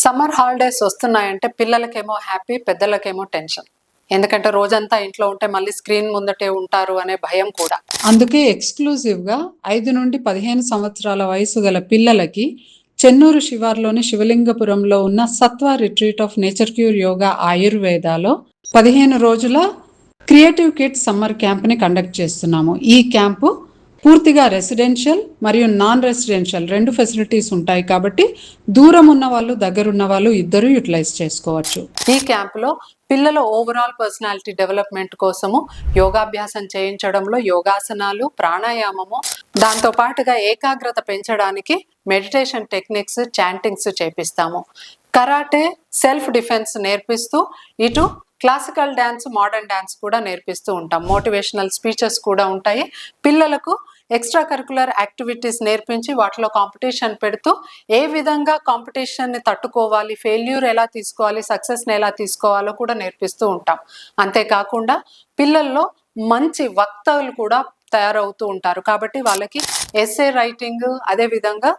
Summer holidays వస్తున్నాయంటే పిల్లలకేమో happy, పెద్దలకేమో tension. ఎందుకంటే రోజంతా ఇంట్లో ఉంటే మళ్ళీ స్క్రీన్ ముందటే ఉంటారు అనే భయం కూడా. అందుకే ఎక్స్క్లూజివ్గా 5 నుండి 15 సంవత్సరాల వయసు గల పిల్లలకి చెన్నూరు శివార్లోని శివలింగపురంలో ఉన్న Satva retreat of nature cure yoga ఆయుర్వేదాలో 15 రోజుల క్రియేటివ్ కిడ్స్ సమ్మర్ క్యాంప్ని కండక్ట్ చేస్తున్నాము. ఈ క్యాంపు పూర్తిగా రెసిడెన్షియల్ మరియు నాన్ రెసిడెన్షియల్ 2 ఫెసిలిటీస్ ఉంటాయి కాబట్టి దూరం ఉన్న వాళ్ళు, దగ్గరున్న వాళ్ళు ఇద్దరు యూటిలైజ్ చేసుకోవచ్చు. ఈ క్యాంపులో పిల్లల ఓవరాల్ పర్సనాలిటీ డెవలప్మెంట్ కోసము యోగాభ్యాసం చేయించడంలో యోగాసనాలు, ప్రాణాయామము, దాంతో పాటుగా ఏకాగ్రత పెంచడానికి మెడిటేషన్ టెక్నిక్స్, చాంటింగ్స్ చేపిస్తాము. కరాటే, సెల్ఫ్ డిఫెన్స్ నేర్పిస్తూ ఇటు క్లాసికల్ డ్యాన్స్, మోడర్న్ డ్యాన్స్ కూడా నేర్పిస్తూ ఉంటాం. మోటివేషనల్ స్పీచెస్ కూడా ఉంటాయి. పిల్లలకు ఎక్స్ట్రా కరికులర్ యాక్టివిటీస్ నేర్పించి వాటిలో కాంపిటీషన్ పెడుతూ ఏ విధంగా కాంపిటీషన్ని తట్టుకోవాలి, ఫెయిల్యూర్ ఎలా తీసుకోవాలి, సక్సెస్ని ఎలా తీసుకోవాలో కూడా నేర్పిస్తూ ఉంటాం. అంతేకాకుండా పిల్లల్లో మంచి వక్తలు కూడా తయారవుతూ ఉంటారు కాబట్టి వాళ్ళకి ఎస్సే రైటింగ్, అదేవిధంగా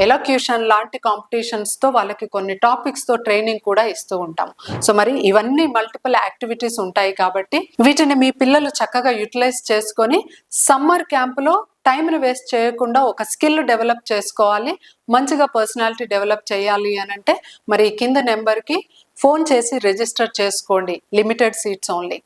ఎలక్యూషన్ లాంటి కాంపిటీషన్స్తో వాళ్ళకి కొన్ని టాపిక్స్తో ట్రైనింగ్ కూడా ఇస్తూ ఉంటాం. సో మరి ఇవన్నీ మల్టిపుల్ యాక్టివిటీస్ ఉంటాయి కాబట్టి వీటిని మీ పిల్లలు చక్కగా యూటిలైజ్ చేసుకొని సమ్మర్ క్యాంపులో టైంని వేస్ట్ చేయకుండా ఒక స్కిల్ డెవలప్ చేసుకోవాలి, మంచిగా పర్సనాలిటీ డెవలప్ చేయాలి అని అంటే మరి కింద నెంబర్కి ఫోన్ చేసి రిజిస్టర్ చేసుకోండి. Limited seats only.